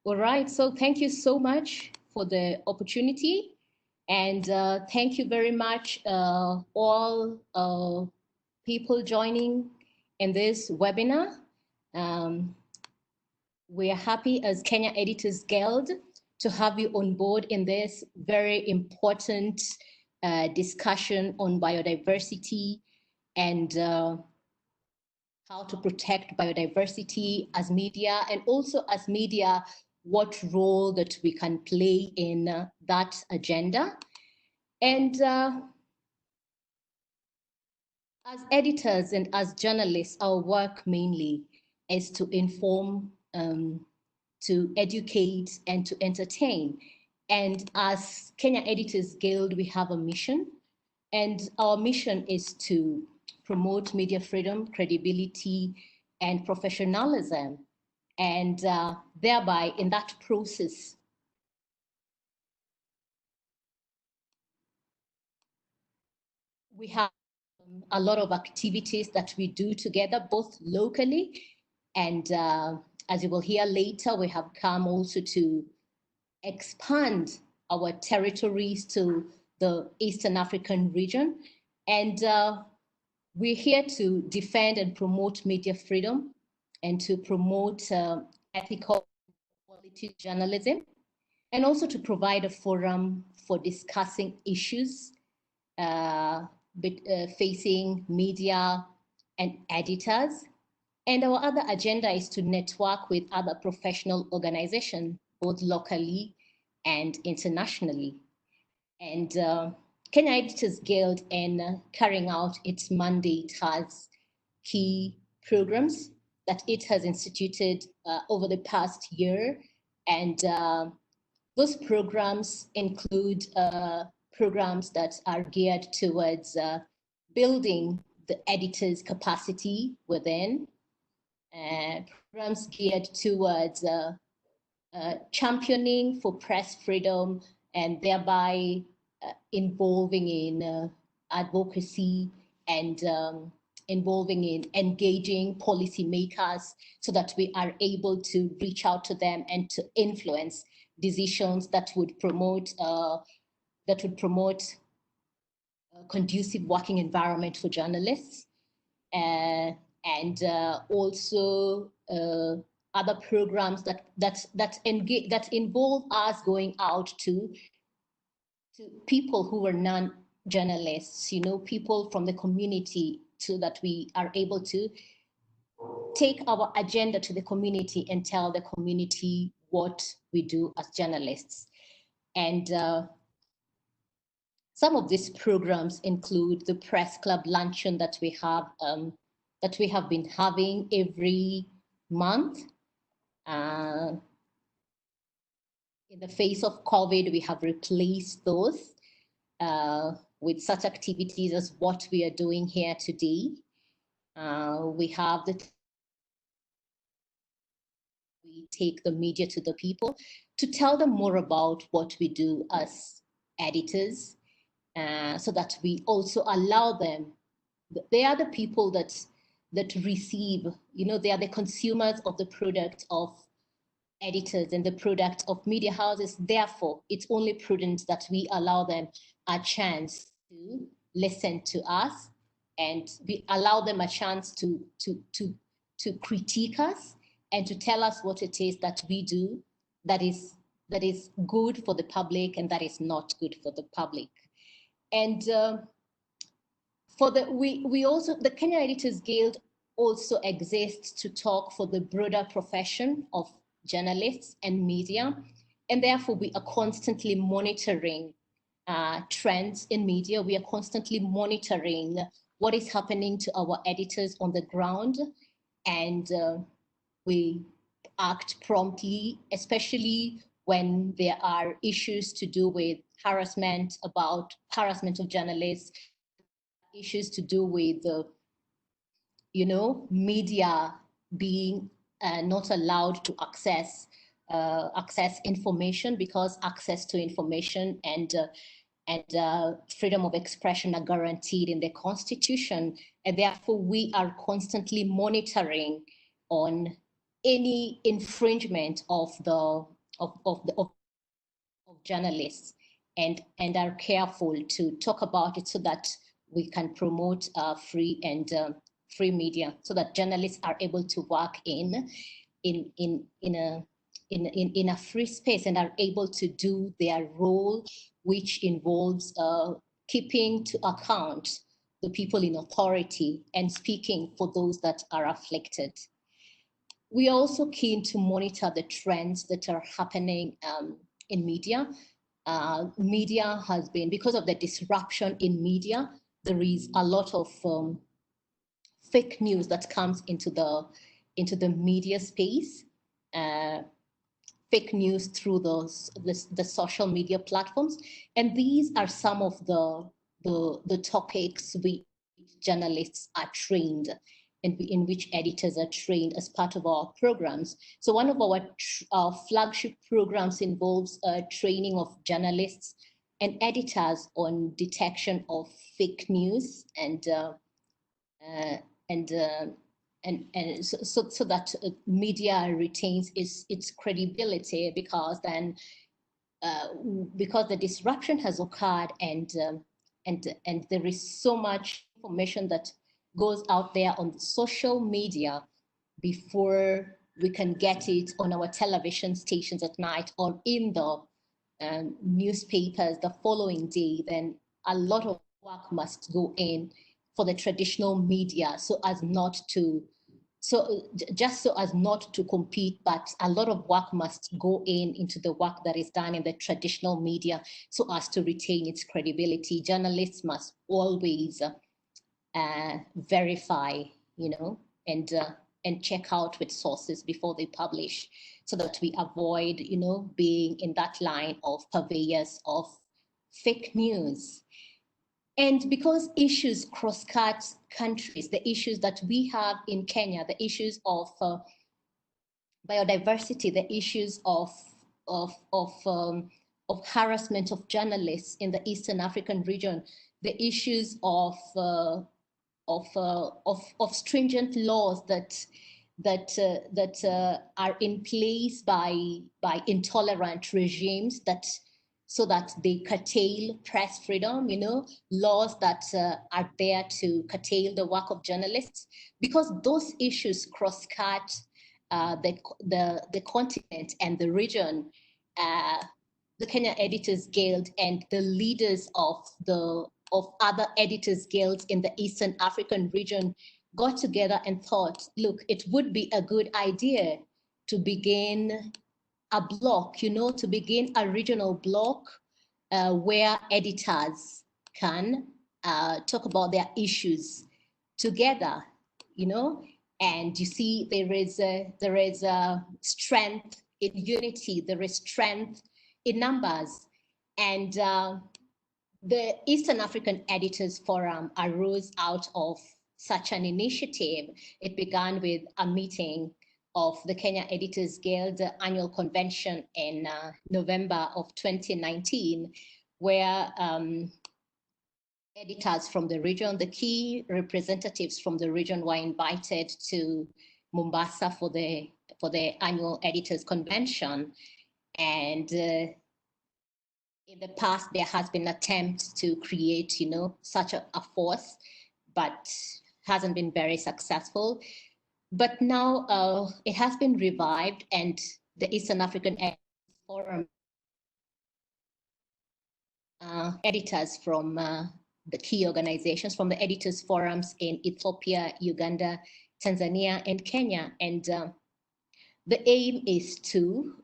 All right, so thank you so much for the opportunity. And thank you very much, all people joining in this webinar. Um, we are happy as Kenya Editors Guild to have you on board in this very important discussion on biodiversity and how to protect biodiversity as media, and also as media, what role that we can play in that agenda. And as editors and as journalists, our work mainly is to inform, to educate, and to entertain. And as Kenya Editors Guild, we have a mission, and our mission is to promote media freedom, credibility, and professionalism. And thereby, in that process, we have a lot of activities that we do together, both locally and as you will hear later, we have come also to expand our territories to the Eastern African region. And we're here to defend and promote media freedom and to promote ethical quality journalism, and also to provide a forum for discussing issues facing media and editors. And our other agenda is to network with other professional organizations, both locally and internationally. And Kenya Editors Guild, in carrying out its mandate, has key programs that it has instituted over the past year. And those programs include programs that are geared towards building the editor's capacity within, programs geared towards championing for press freedom and thereby involving in advocacy and involving in engaging policymakers so that we are able to reach out to them and to influence decisions that would promote conducive working environment for journalists, and also other programs that involve us going out to people who are non-journalists, people from the community, so that we are able to take our agenda to the community and tell the community what we do as journalists. And some of these programs include the Press Club luncheon that we have been having every month. In the face of COVID, we have replaced those with such activities as what we are doing here today. We take the media to the people to tell them more about what we do as editors, so that we also allow them. They are the people that receive, they are the consumers of the product of editors and the product of media houses. Therefore, it's only prudent that we allow them a chance to listen to us, and we allow them a chance to critique us and to tell us what it is that we do that is good for the public and that is not good for the public. And the Kenya Editors Guild also exists to talk for the broader profession of journalists and media. And therefore, we are constantly monitoring trends in media. We are constantly monitoring what is happening to our editors on the ground. And we act promptly, especially when there are issues to do with harassment of journalists, issues to do with media being not allowed to access information, because access to information and freedom of expression are guaranteed in the Constitution. And therefore, we are constantly monitoring on any infringement of the of journalists, and are careful to talk about it so that we can promote free media, so that journalists are able to work in a free space and are able to do their role, which involves keeping to account the people in authority and speaking for those that are afflicted. We are also keen to monitor the trends that are happening in media. Media has been, because of the disruption in media, there is a lot of fake news that comes into the media space. Fake news through the social media platforms, and these are some of the topics we journalists are trained, and in which editors are trained as part of our programs. So one of our flagship programs involves training of journalists and editors on detection of fake news and so that media retains its credibility, because then because the disruption has occurred, and there is so much information that goes out there on social media before we can get it on our television stations at night or in the newspapers the following day, then a lot of work must go in for the traditional media so as not to compete, but a lot of work must go into the work that is done in the traditional media so as to retain its credibility. Journalists must always verify, and check out with sources before they publish, so that we avoid, being in that line of purveyors of fake news. And because issues cross-cut countries, the issues that we have in Kenya, the issues of biodiversity, the issues of harassment of journalists in the Eastern African region, the issues of stringent laws that are in place by intolerant regimes so that they curtail press freedom, laws that are there to curtail the work of journalists, because those issues cross-cut the continent and the region. The Kenya Editors Guild and the leaders of other editors guilds in the Eastern African region got together and thought, look, it would be a good idea to begin a block, to begin a regional block where editors can talk about their issues together, and you see there is a strength in unity, there is strength in numbers. And the Eastern African Editors Forum arose out of such an initiative. It began with a meeting of the Kenya Editors Guild annual convention in November of 2019, where editors from the region, the key representatives from the region, were invited to Mombasa for the annual editors convention. And in the past, there has been attempts to create, such a force, but hasn't been very successful. But now it has been revived, and the Eastern African Editors Forum editors from the key organizations, from the editors forums in Ethiopia, Uganda, Tanzania, and Kenya. And the aim is to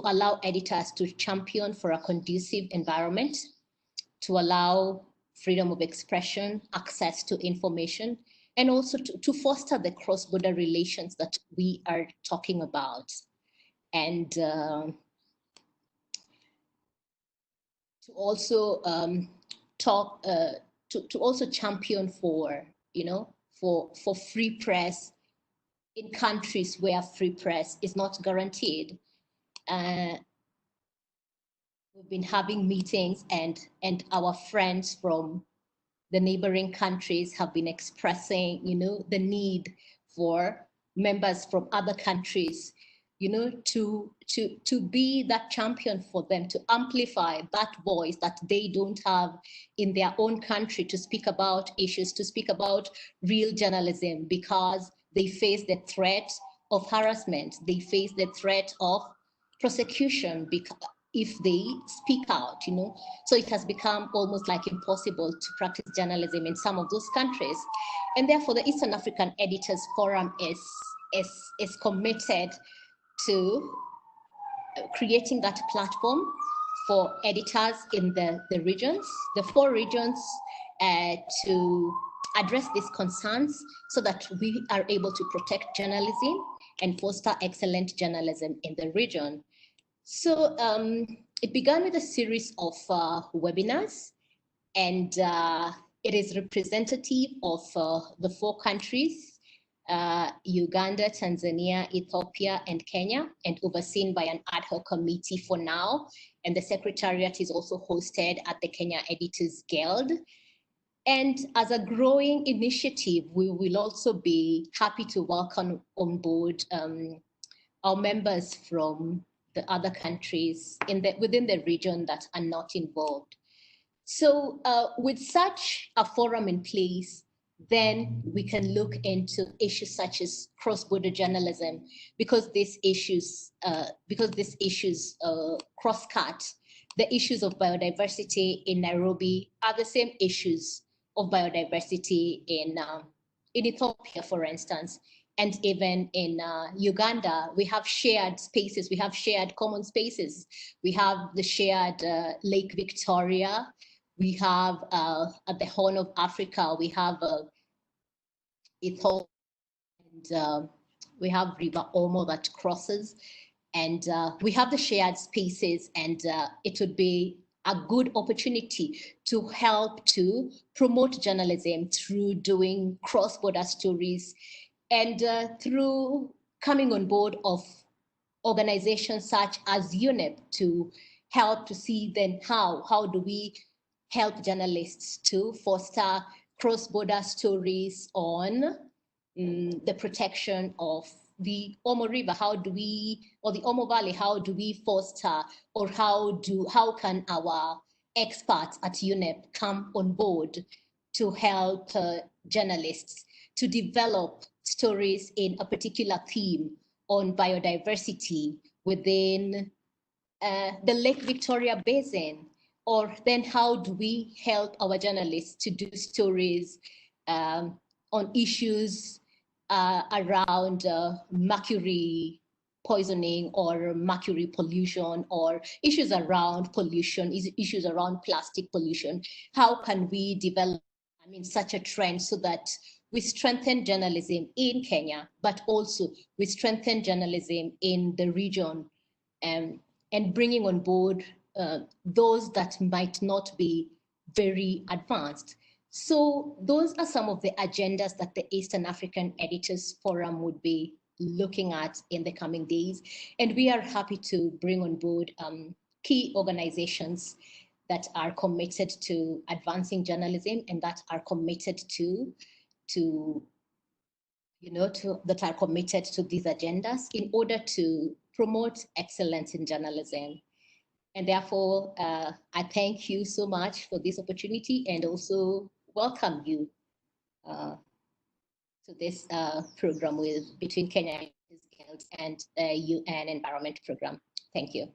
allow editors to champion for a conducive environment, to allow freedom of expression, access to information, and also to foster the cross-border relations that we are talking about. And to also to also champion for, for free press in countries where free press is not guaranteed. We've been having meetings, and our friends from the neighboring countries have been expressing, the need for members from other countries, to be that champion for them, to amplify that voice that they don't have in their own country, to speak about issues, to speak about real journalism, because they face the threat of harassment, they face the threat of prosecution if they speak out, So it has become almost like impossible to practice journalism in some of those countries. And therefore, the Eastern African Editors Forum is committed to creating that platform for editors in the regions, the 4 regions, to address these concerns so that we are able to protect journalism and foster excellent journalism in the region. So it began with a series of webinars, and it is representative of the 4 countries, Uganda, Tanzania, Ethiopia, and Kenya, and overseen by an ad hoc committee for now. And the secretariat is also hosted at the Kenya Editors Guild. And as a growing initiative, we will also be happy to welcome on board our members from the other countries within the region that are not involved. So with such a forum in place, then we can look into issues such as cross-border journalism, because these issues cross-cut. The issues of biodiversity in Nairobi are the same issues of biodiversity in Ethiopia, for instance. And even in Uganda, we have shared spaces, we have shared common spaces. We have the shared Lake Victoria. We have at the Horn of Africa, we have Ethiopia, and we have River Omo that crosses. And we have the shared spaces, and it would be a good opportunity to help to promote journalism through doing cross-border stories, and through coming on board of organizations such as UNEP to help to see then how do we help journalists to foster cross-border stories on the protection of the Omo River, or the Omo Valley, how do we foster, or how can our experts at UNEP come on board to help journalists to develop stories in a particular theme on biodiversity within the Lake Victoria Basin? Or then how do we help our journalists to do stories on issues around mercury poisoning or mercury pollution, or issues around pollution, issues around plastic pollution? How can we develop, such a trend so that we strengthen journalism in Kenya, but also we strengthen journalism in the region, and bringing on board those that might not be very advanced. So those are some of the agendas that the Eastern African Editors Forum would be looking at in the coming days. And we are happy to bring on board key organizations that are committed to advancing journalism and that are committed that are committed to these agendas in order to promote excellence in journalism. And therefore, I thank you so much for this opportunity, and also welcome you to this program between Kenya Guild and the UN Environment Program. Thank you.